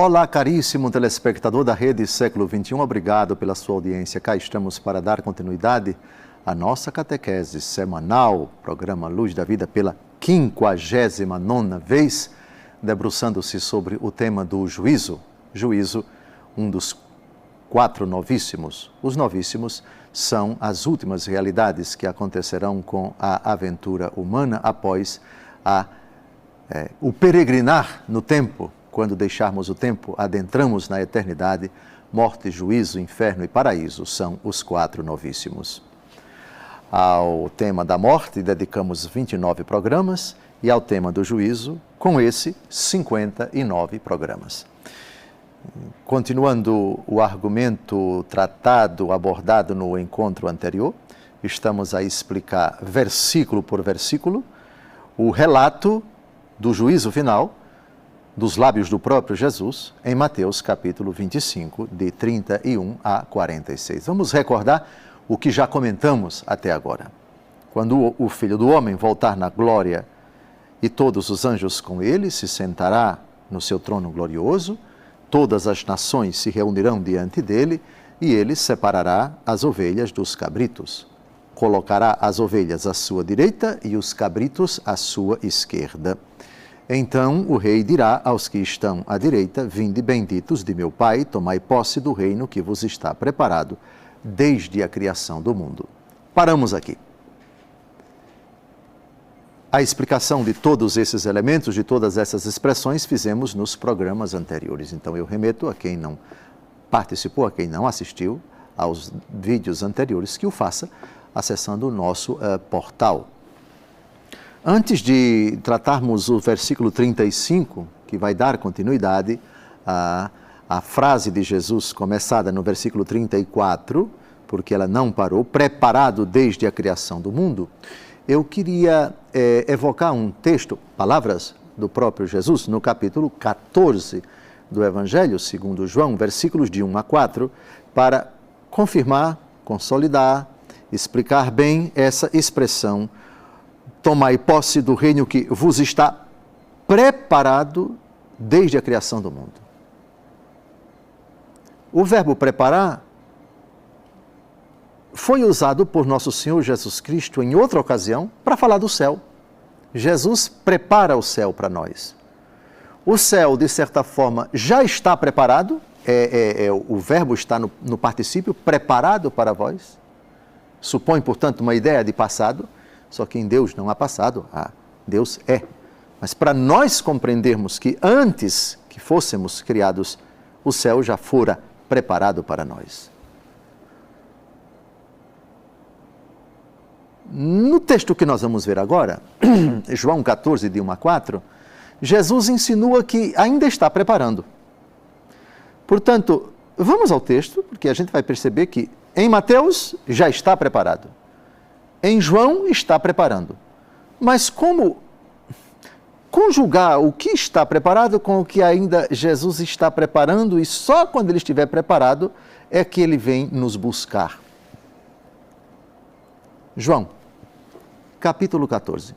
Olá, caríssimo telespectador da Rede Século XXI, obrigado pela sua audiência. Cá estamos para dar continuidade à nossa catequese semanal, programa Luz da Vida, pela 59ª vez, debruçando-se sobre o tema do juízo. Juízo, um dos 4 novíssimos. Os novíssimos são as últimas realidades que acontecerão com a aventura humana após o peregrinar no tempo. Quando deixarmos o tempo, adentramos na eternidade. Morte, juízo, inferno e paraíso são os 4 novíssimos. Ao tema da morte, dedicamos 29 programas e ao tema do juízo, com esse, 59 programas. Continuando o argumento tratado, abordado no encontro anterior, estamos a explicar versículo por versículo o relato do juízo final dos lábios do próprio Jesus, em Mateus capítulo 25, de 31 a 46. Vamos recordar o que já comentamos até agora. Quando o Filho do Homem voltar na glória e todos os anjos com ele, se sentará no seu trono glorioso, todas as nações se reunirão diante dele e ele separará as ovelhas dos cabritos. Colocará as ovelhas à sua direita e os cabritos à sua esquerda. Então o rei dirá aos que estão à direita: vinde benditos de meu Pai, tomai posse do reino que vos está preparado desde a criação do mundo. Paramos aqui. A explicação de todos esses elementos, de todas essas expressões, fizemos nos programas anteriores. Então eu remeto a quem não participou, a quem não assistiu aos vídeos anteriores, que o faça acessando o nosso portal. Antes de tratarmos o versículo 35, que vai dar continuidade à frase de Jesus começada no versículo 34, porque ela não parou, preparado desde a criação do mundo, eu queria evocar um texto, palavras do próprio Jesus, no capítulo 14 do Evangelho, segundo João, versículos de 1 a 4, para confirmar, consolidar, explicar bem essa expressão: tomai posse do reino que vos está preparado desde a criação do mundo. O verbo preparar foi usado por nosso Senhor Jesus Cristo em outra ocasião para falar do céu. Jesus prepara o céu para nós. O céu, de certa forma, já está preparado, o verbo está no particípio, preparado para vós. Supõe, portanto, uma ideia de passado, só que em Deus não há passado, Deus é. Mas para nós compreendermos que antes que fôssemos criados, o céu já fora preparado para nós. No texto que nós vamos ver agora, João 14, de 1 a 4, Jesus insinua que ainda está preparando. Portanto, vamos ao texto, porque a gente vai perceber que em Mateus já está preparado. Em João está preparando. Mas como conjugar o que está preparado com o que ainda Jesus está preparando, e só quando ele estiver preparado é que ele vem nos buscar? João, capítulo 14,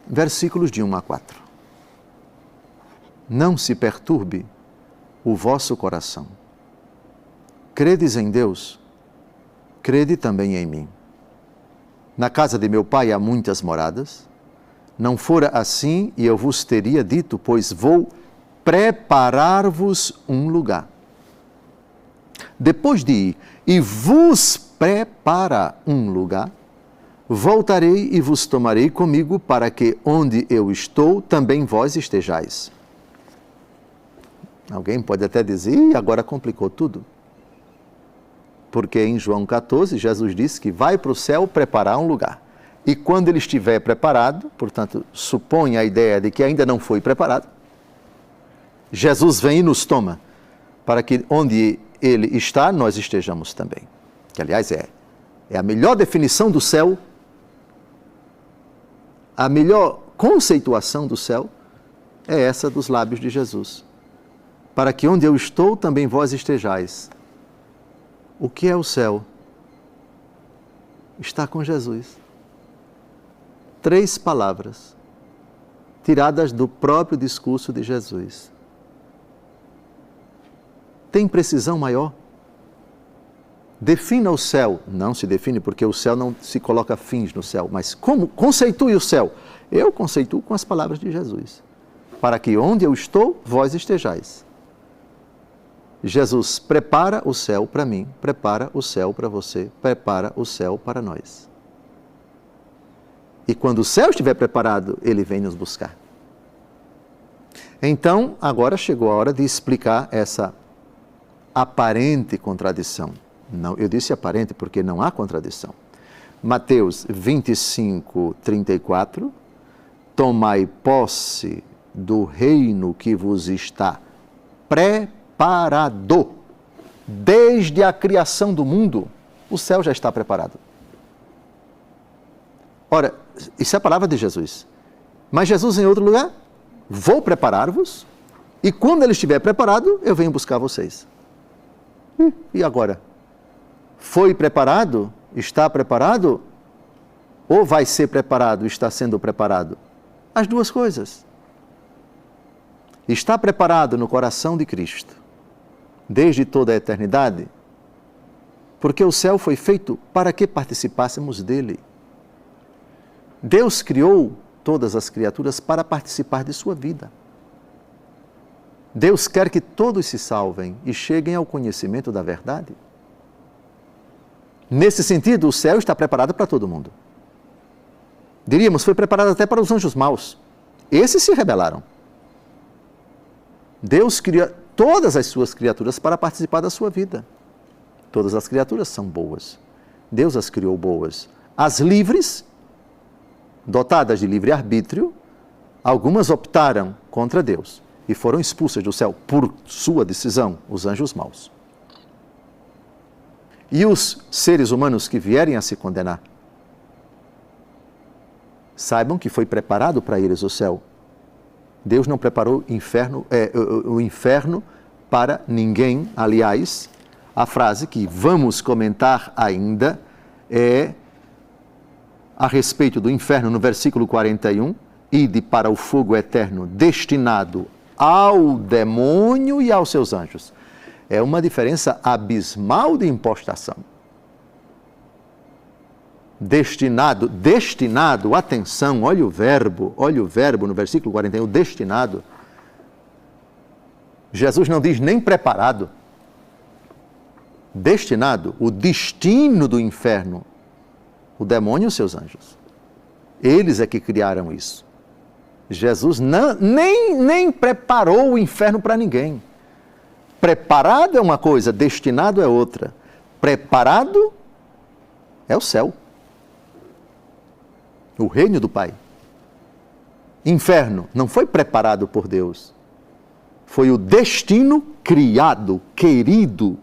versículos de 1 a 4. Não se perturbe o vosso coração. Credes em Deus, crede também em mim. Na casa de meu Pai há muitas moradas. Não fora assim, e eu vos teria dito, pois vou preparar-vos um lugar. Depois de ir e vos preparar um lugar, voltarei e vos tomarei comigo, para que onde eu estou, também vós estejais. Alguém pode até dizer: agora complicou tudo. Porque em João 14, Jesus disse que vai para o céu preparar um lugar. E quando ele estiver preparado, portanto, supõe a ideia de que ainda não foi preparado, Jesus vem e nos toma, para que onde ele está, nós estejamos também. Que, aliás, é a melhor definição do céu, a melhor conceituação do céu é essa dos lábios de Jesus. Para que onde eu estou, também vós estejais. O que é o céu? Está com Jesus. 3 palavras, tiradas do próprio discurso de Jesus. Tem precisão maior? Defina o céu. Não se define, porque o céu não se coloca fins no céu. Mas como conceitue o céu? Eu conceituo com as palavras de Jesus. Para que onde eu estou, vós estejais. Jesus prepara o céu para mim, prepara o céu para você, prepara o céu para nós. E quando o céu estiver preparado, Ele vem nos buscar. Então, agora chegou a hora de explicar essa aparente contradição. Não, eu disse aparente porque não há contradição. Mateus 25, 34. Tomai posse do reino que vos está preparado. Desde a criação do mundo, o céu já está preparado. Ora, isso é a palavra de Jesus. Mas Jesus em outro lugar, vou preparar-vos, e quando ele estiver preparado, eu venho buscar vocês. E agora? Foi preparado? Está preparado? Ou vai ser preparado? Está sendo preparado? As duas coisas. Está preparado no coração de Cristo, desde toda a eternidade, porque o céu foi feito para que participássemos dele. Deus criou todas as criaturas para participar de sua vida. Deus quer que todos se salvem e cheguem ao conhecimento da verdade. Nesse sentido, o céu está preparado para todo mundo. Diríamos, foi preparado até para os anjos maus. Esses se rebelaram. Deus cria todas as suas criaturas para participar da sua vida. Todas as criaturas são boas. Deus as criou boas. As livres, dotadas de livre-arbítrio, algumas optaram contra Deus e foram expulsas do céu por sua decisão, os anjos maus. E os seres humanos que vierem a se condenar, saibam que foi preparado para eles o céu. Deus não preparou o inferno para ninguém. Aliás, a frase que vamos comentar ainda é a respeito do inferno no versículo 41, ide para o fogo eterno destinado ao demônio e aos seus anjos. É uma diferença abismal de impostação. Destinado, atenção, olha o verbo no versículo 41, destinado. Jesus não diz nem preparado. Destinado, o destino do inferno, o demônio e os seus anjos. Eles é que criaram isso. Jesus nem preparou o inferno para ninguém. Preparado é uma coisa, destinado é outra. Preparado é o céu. O reino do Pai. Inferno não foi preparado por Deus. Foi o destino criado, querido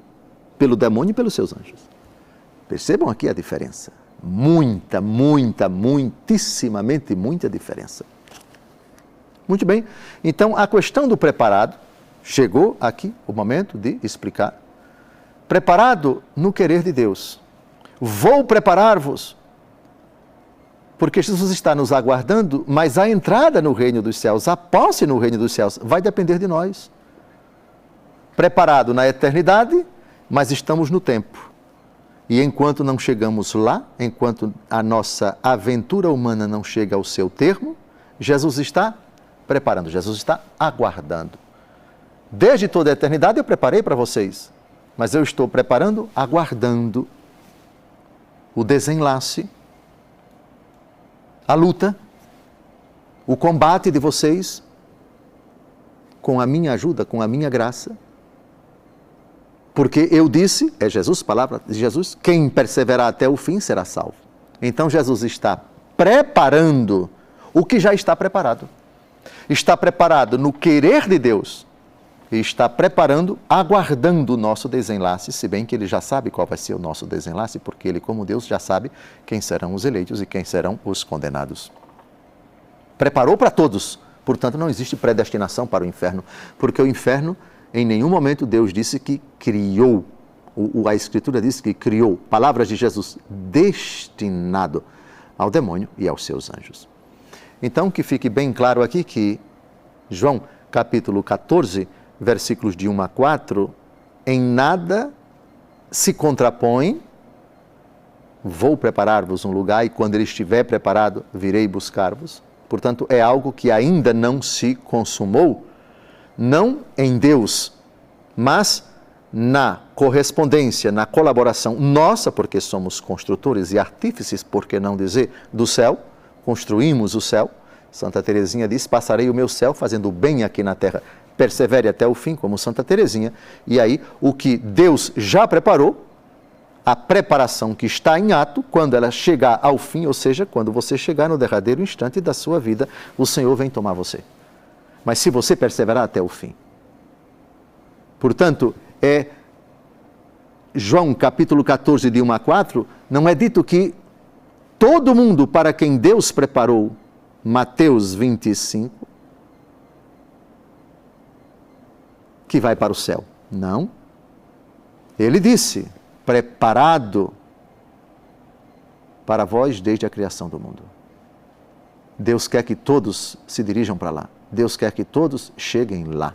pelo demônio e pelos seus anjos. Percebam aqui a diferença. Muitíssimamente muita diferença. Muito bem. Então, a questão do preparado, chegou aqui o momento de explicar. Preparado no querer de Deus. Vou preparar-vos, porque Jesus está nos aguardando, mas a entrada no reino dos céus, a posse no reino dos céus, vai depender de nós. Preparado na eternidade, mas estamos no tempo. E enquanto não chegamos lá, enquanto a nossa aventura humana não chega ao seu termo, Jesus está preparando, Jesus está aguardando. Desde toda a eternidade eu preparei para vocês, mas eu estou preparando, aguardando o desenlace, a luta, o combate de vocês, com a minha ajuda, com a minha graça. Porque eu disse, é Jesus, palavra de Jesus, quem perseverar até o fim será salvo. Então Jesus está preparando o que já está preparado. Está preparado no querer de Deus. E está preparando, aguardando o nosso desenlace, se bem que ele já sabe qual vai ser o nosso desenlace, porque ele, como Deus, já sabe quem serão os eleitos e quem serão os condenados. Preparou para todos, portanto não existe predestinação para o inferno, porque o inferno, em nenhum momento Deus disse que criou, a Escritura diz que criou, palavras de Jesus, destinado ao demônio e aos seus anjos. Então, que fique bem claro aqui que João, capítulo 14, versículos de 1 a 4, em nada se contrapõe. Vou preparar-vos um lugar e quando ele estiver preparado, virei buscar-vos. Portanto, é algo que ainda não se consumou, não em Deus, mas na correspondência, na colaboração nossa, porque somos construtores e artífices, por que não dizer, do céu, construímos o céu. Santa Teresinha diz, passarei o meu céu fazendo bem aqui na terra, persevere até o fim, como Santa Teresinha. E aí, o que Deus já preparou, a preparação que está em ato, quando ela chegar ao fim, ou seja, quando você chegar no derradeiro instante da sua vida, o Senhor vem tomar você. Mas se você perseverar até o fim. Portanto, João capítulo 14, de 1 a 4, não é dito que todo mundo para quem Deus preparou, Mateus 25, que vai para o céu. Não. Ele disse, preparado para vós desde a criação do mundo. Deus quer que todos se dirijam para lá. Deus quer que todos cheguem lá.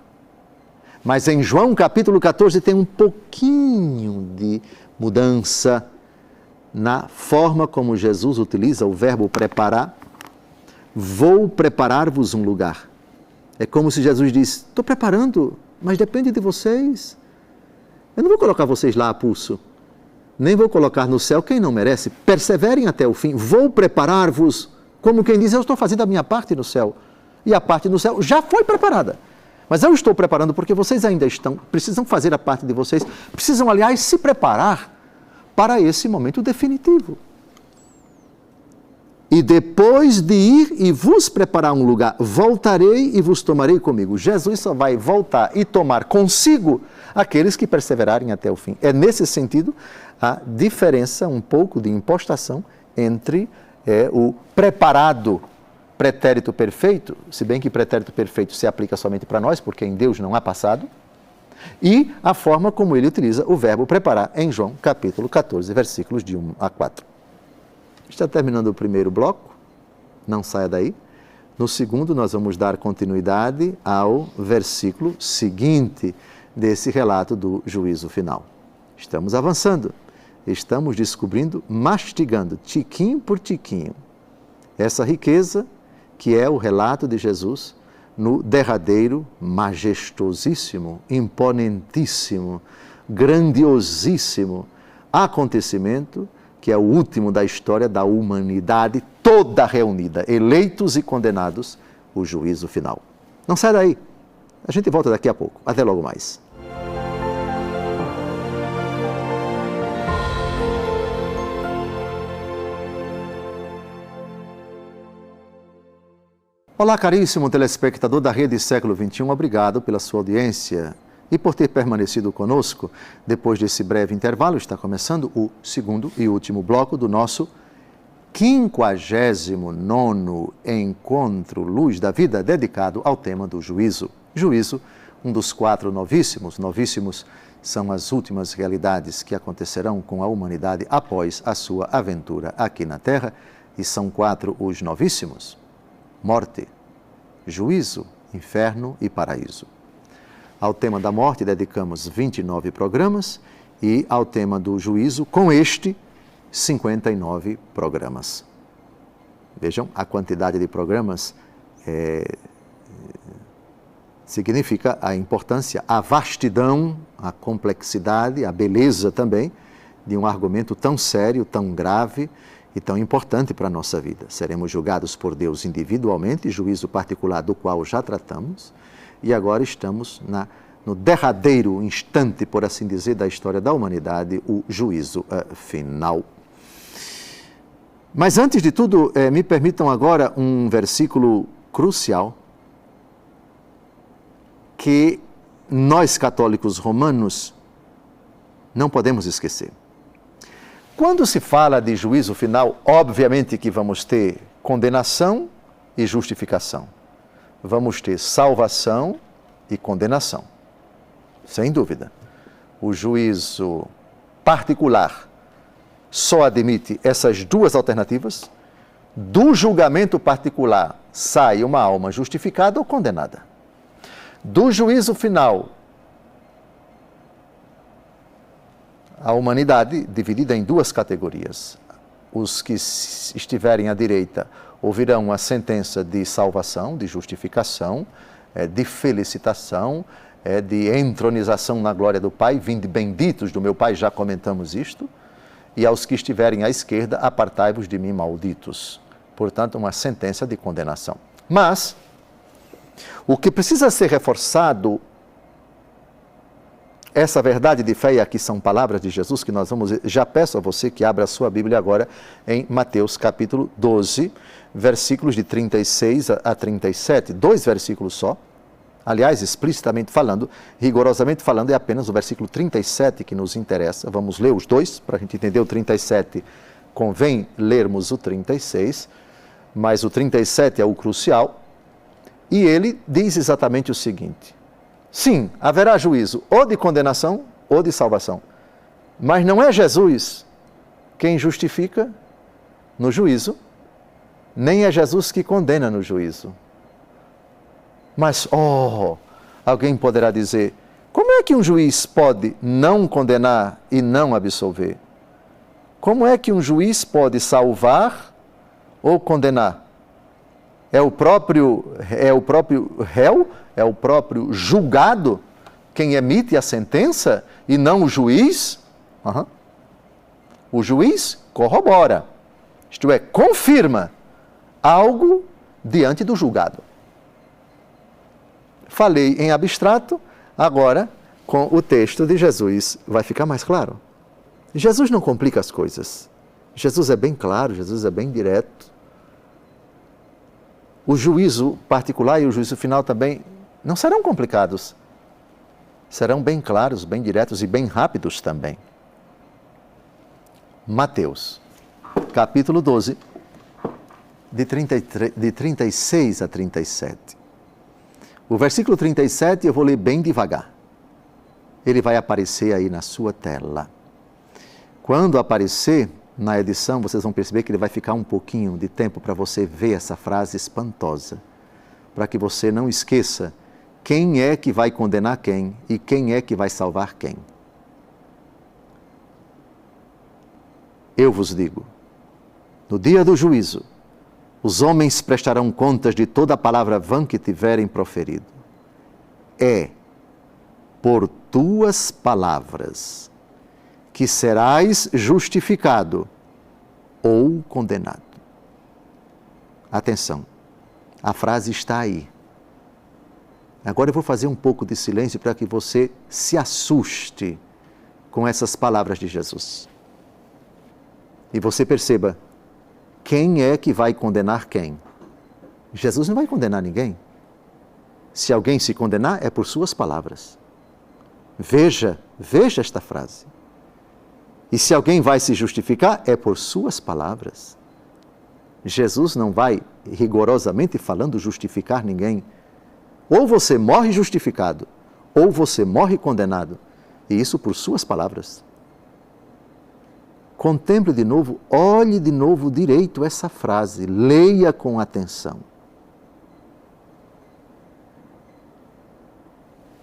Mas em João capítulo 14 tem um pouquinho de mudança na forma como Jesus utiliza o verbo preparar. Vou preparar-vos um lugar. É como se Jesus diz, estou preparando, mas depende de vocês. Eu não vou colocar vocês lá a pulso. Nem vou colocar no céu quem não merece. Perseverem até o fim. Vou preparar-vos, como quem diz, eu estou fazendo a minha parte no céu. E a parte no céu já foi preparada. Mas eu estou preparando porque vocês ainda precisam fazer a parte de vocês. Precisam, aliás, se preparar para esse momento definitivo. E depois de ir e vos preparar um lugar, voltarei e vos tomarei comigo. Jesus só vai voltar e tomar consigo aqueles que perseverarem até o fim. É nesse sentido a diferença, um pouco de impostação entre o preparado pretérito perfeito, se bem que pretérito perfeito se aplica somente para nós, porque em Deus não há passado, e a forma como ele utiliza o verbo preparar em João capítulo 14, versículos de 1 a 4. Está terminando o primeiro bloco, não saia daí. No segundo, nós vamos dar continuidade ao versículo seguinte desse relato do juízo final. Estamos avançando, estamos descobrindo, mastigando, tiquinho por tiquinho, essa riqueza que é o relato de Jesus no derradeiro, majestosíssimo, imponentíssimo, grandiosíssimo acontecimento que é o último da história da humanidade toda reunida, eleitos e condenados, o juízo final. Não sai daí. A gente volta daqui a pouco. Até logo mais. Olá, caríssimo telespectador da Rede Século XXI, obrigado pela sua audiência e por ter permanecido conosco. Depois desse breve intervalo, está começando o segundo e último bloco do nosso 59º Encontro Luz da Vida, dedicado ao tema do juízo. Juízo, um dos 4 novíssimos. Novíssimos são as últimas realidades que acontecerão com a humanidade após a sua aventura aqui na Terra, e são 4 os novíssimos: morte, juízo, inferno e paraíso. Ao tema da morte dedicamos 29 programas e ao tema do juízo, com este, 59 programas. Vejam, a quantidade de programas significa a importância, a vastidão, a complexidade, a beleza também de um argumento tão sério, tão grave e tão importante para a nossa vida. Seremos julgados por Deus individualmente, juízo particular do qual já tratamos, e agora estamos no derradeiro instante, por assim dizer, da história da humanidade, o juízo final. Mas antes de tudo, me permitam agora um versículo crucial que nós católicos romanos não podemos esquecer. Quando se fala de juízo final, obviamente que vamos ter condenação e justificação. Vamos ter salvação e condenação. Sem dúvida. O juízo particular só admite essas duas alternativas. Do julgamento particular sai uma alma justificada ou condenada. Do juízo final a humanidade dividida em duas categorias. Os que estiverem à direita ouvirão a sentença de salvação, de justificação, de felicitação, de entronização na glória do Pai, vinde benditos do meu Pai, já comentamos isto, e aos que estiverem à esquerda, apartai-vos de mim, malditos. Portanto, uma sentença de condenação. Mas, o que precisa ser reforçado, essa verdade de fé, e aqui são palavras de Jesus que nós vamos ver, já peço a você que abra a sua Bíblia agora em Mateus capítulo 12, versículos de 36 a 37, 2 versículos só. Aliás, explicitamente falando, rigorosamente falando, é apenas o versículo 37 que nos interessa. Vamos ler os dois, para a gente entender o 37, convém lermos o 36, mas o 37 é o crucial. E ele diz exatamente o seguinte: sim, haverá juízo ou de condenação ou de salvação, mas não é Jesus quem justifica no juízo, nem é Jesus que condena no juízo. Mas, alguém poderá dizer, como é que um juiz pode não condenar e não absolver? Como é que um juiz pode salvar ou condenar? É o próprio réu, é o próprio julgado quem emite a sentença e não o juiz? O juiz corrobora, isto é, confirma algo diante do julgado. Falei em abstrato, agora com o texto de Jesus vai ficar mais claro. Jesus não complica as coisas. Jesus é bem claro, Jesus é bem direto. O juízo particular e o juízo final também não serão complicados. Serão bem claros, bem diretos e bem rápidos também. Mateus, capítulo 12, de 36 a 37. O versículo 37 eu vou ler bem devagar. Ele vai aparecer aí na sua tela. Quando aparecer na edição, vocês vão perceber que ele vai ficar um pouquinho de tempo para você ver essa frase espantosa, para que você não esqueça quem é que vai condenar quem e quem é que vai salvar quem. Eu vos digo, no dia do juízo, os homens prestarão contas de toda a palavra vã que tiverem proferido. É por tuas palavras que serás justificado ou condenado. Atenção, a frase está aí. Agora eu vou fazer um pouco de silêncio para que você se assuste com essas palavras de Jesus. E você perceba, quem é que vai condenar quem? Jesus não vai condenar ninguém. Se alguém se condenar, é por suas palavras. Veja esta frase. E se alguém vai se justificar, é por suas palavras. Jesus não vai, rigorosamente falando, justificar ninguém. Ou você morre justificado, ou você morre condenado. E isso por suas palavras. Contemple de novo, olhe de novo direito essa frase, leia com atenção.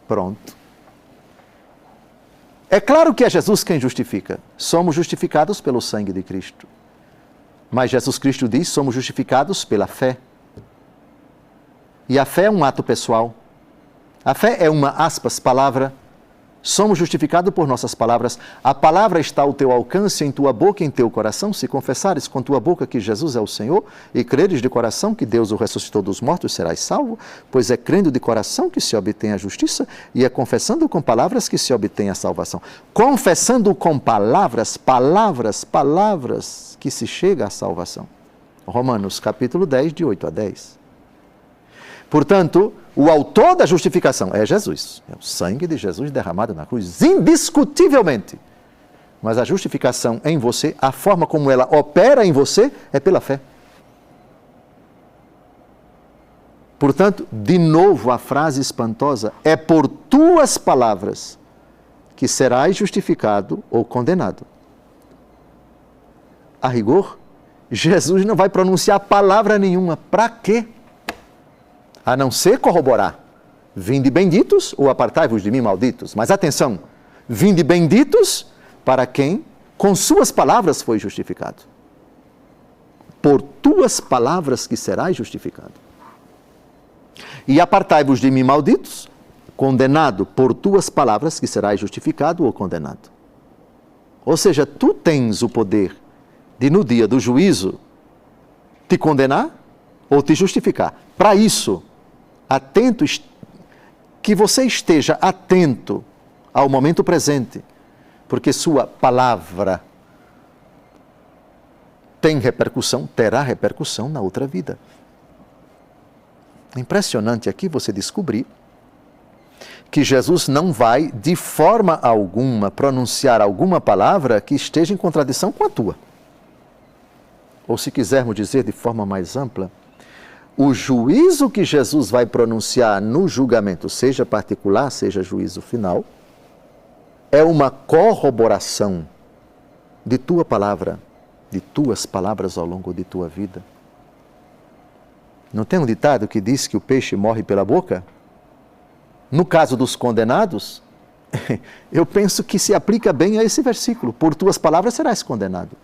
Pronto. É claro que é Jesus quem justifica. Somos justificados pelo sangue de Cristo. Mas Jesus Cristo diz, somos justificados pela fé. E a fé é um ato pessoal. A fé é uma, aspas, palavra. Somos justificados por nossas palavras. A palavra está ao teu alcance, em tua boca e em teu coração. Se confessares com tua boca que Jesus é o Senhor e creres de coração que Deus o ressuscitou dos mortos, serás salvo, pois é crendo de coração que se obtém a justiça e é confessando com palavras que se obtém a salvação. Confessando com palavras que se chega à salvação. Romanos capítulo 10, de 8 a 10. Portanto, o autor da justificação é Jesus. É o sangue de Jesus derramado na cruz, indiscutivelmente. Mas a justificação em você, a forma como ela opera em você, é pela fé. Portanto, de novo a frase espantosa, é por tuas palavras que serás justificado ou condenado. A rigor, Jesus não vai pronunciar palavra nenhuma. Para quê? A não ser corroborar. Vinde benditos ou apartai-vos de mim, malditos. Mas atenção, vinde benditos para quem com suas palavras foi justificado. Por tuas palavras que serás justificado. E apartai-vos de mim, malditos, condenado por tuas palavras que serás justificado ou condenado. Ou seja, tu tens o poder de, no dia do juízo, te condenar ou te justificar. Para isso, que você esteja atento ao momento presente, porque sua palavra tem repercussão, terá repercussão na outra vida. Impressionante aqui você descobrir que Jesus não vai, de forma alguma, pronunciar alguma palavra que esteja em contradição com a tua. Ou se quisermos dizer de forma mais ampla, o juízo que Jesus vai pronunciar no julgamento, seja particular, seja juízo final, é uma corroboração de tua palavra, de tuas palavras ao longo de tua vida. Não tem um ditado que diz que o peixe morre pela boca? No caso dos condenados, eu penso que se aplica bem a esse versículo. Por tuas palavras serás condenado.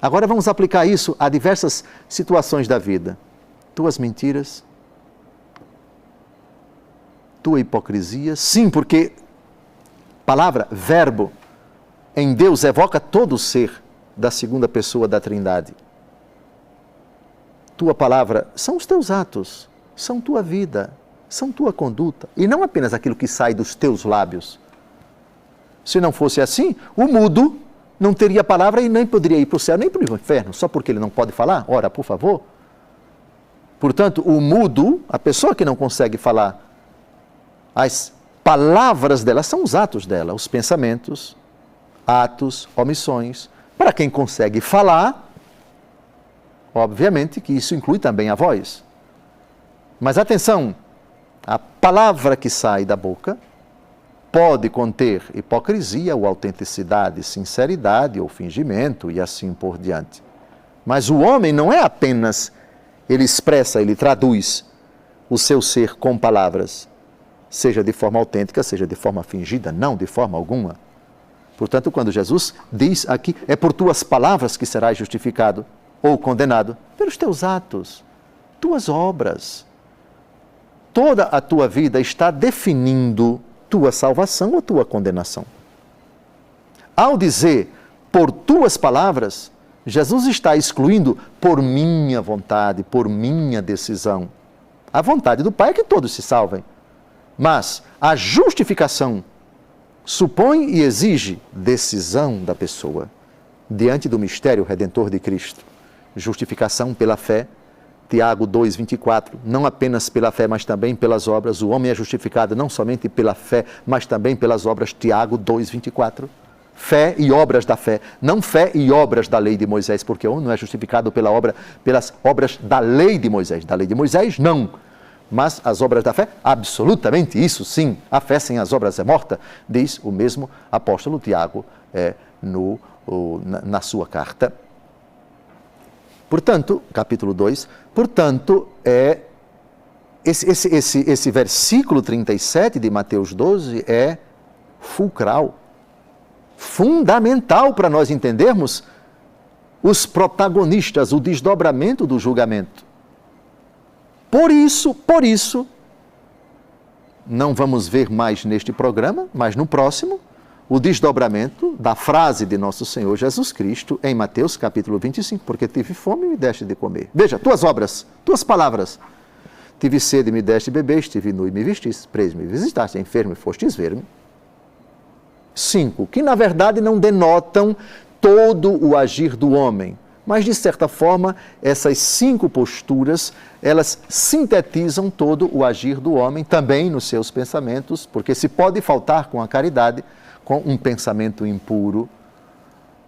Agora vamos aplicar isso a diversas situações da vida. Tuas mentiras, tua hipocrisia. Sim, porque palavra, verbo, em Deus evoca todo o ser da segunda pessoa da Trindade. Tua palavra são os teus atos, são tua vida, são tua conduta, e não apenas aquilo que sai dos teus lábios. Se não fosse assim, o mudo não teria palavra e nem poderia ir para o céu, nem para o inferno, só porque ele não pode falar? Ora, por favor. Portanto, o mudo, a pessoa que não consegue falar, as palavras dela são os atos dela, os pensamentos, atos, omissões. Para quem consegue falar, obviamente que isso inclui também a voz. Mas atenção, a palavra que sai da boca pode conter hipocrisia ou autenticidade, sinceridade ou fingimento e assim por diante. Mas o homem não é apenas, ele expressa, ele traduz o seu ser com palavras, seja de forma autêntica, seja de forma fingida, não de forma alguma. Portanto, quando Jesus diz aqui, é por tuas palavras que serás justificado ou condenado, pelos teus atos, tuas obras. Toda a tua vida está definindo tua salvação ou tua condenação. Ao dizer por tuas palavras, Jesus está excluindo por minha vontade, por minha decisão. A vontade do Pai é que todos se salvem. Mas a justificação supõe e exige decisão da pessoa diante do mistério redentor de Cristo. Justificação pela fé, Tiago 2,24, não apenas pela fé, mas também pelas obras. O homem é justificado não somente pela fé, mas também pelas obras, Tiago 2,24. Fé e obras da fé, não fé e obras da lei de Moisés, porque o homem não é justificado pelas obras da lei de Moisés. Da lei de Moisés, não. Mas as obras da fé, absolutamente isso sim. A fé sem as obras é morta, diz o mesmo apóstolo Tiago na sua carta. Portanto, capítulo 2, portanto, esse versículo 37 de Mateus 12 é fulcral, fundamental para nós entendermos os protagonistas, o desdobramento do julgamento. Por isso, não vamos ver mais neste programa, mas no próximo, o desdobramento da frase de nosso Senhor Jesus Cristo em Mateus capítulo 25, porque tive fome e me deste de comer. Veja, tuas obras, tuas palavras. Tive sede e me deste de beber, estive nu e me vestiste, preso e me visitaste, enfermo e fostes ver-me. 5, que na verdade não denotam todo o agir do homem, mas de certa forma essas 5 posturas, elas sintetizam todo o agir do homem, também nos seus pensamentos, porque se pode faltar com a caridade, com um pensamento impuro,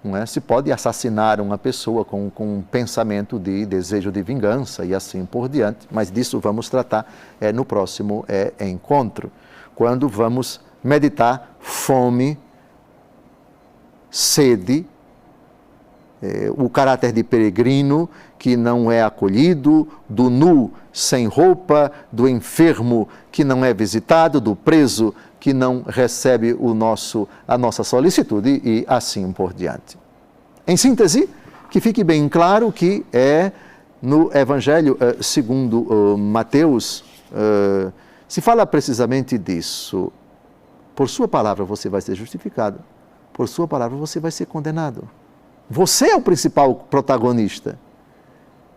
não é? Se pode assassinar uma pessoa com um pensamento de desejo de vingança e assim por diante, mas disso vamos tratar no próximo encontro, quando vamos meditar fome, sede, o caráter de peregrino que não é acolhido, do nu sem roupa, do enfermo que não é visitado, do preso que não recebe a nossa solicitude e assim por diante. Em síntese, que fique bem claro que é no Evangelho segundo Mateus, se fala precisamente disso. Por sua palavra você vai ser justificado, por sua palavra você vai ser condenado. Você é o principal protagonista.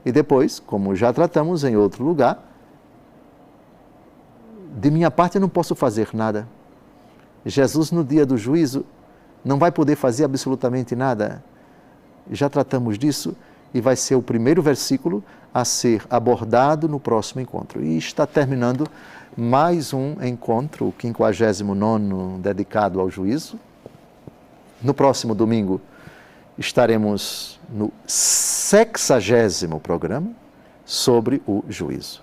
E depois, como já tratamos em outro lugar, de minha parte eu não posso fazer nada. Jesus no dia do juízo não vai poder fazer absolutamente nada. Já tratamos disso e vai ser o primeiro versículo a ser abordado no próximo encontro. E está terminando mais um encontro, o 59º, dedicado ao juízo. No próximo domingo estaremos no 60º programa sobre o juízo.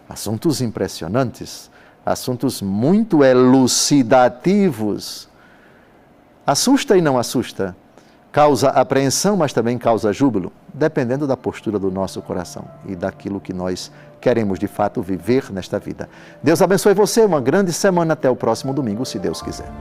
Assuntos impressionantes, assuntos muito elucidativos. Assusta e não assusta. Causa apreensão, mas também causa júbilo, dependendo da postura do nosso coração e daquilo que nós queremos de fato viver nesta vida. Deus abençoe você, uma grande semana, até o próximo domingo, se Deus quiser.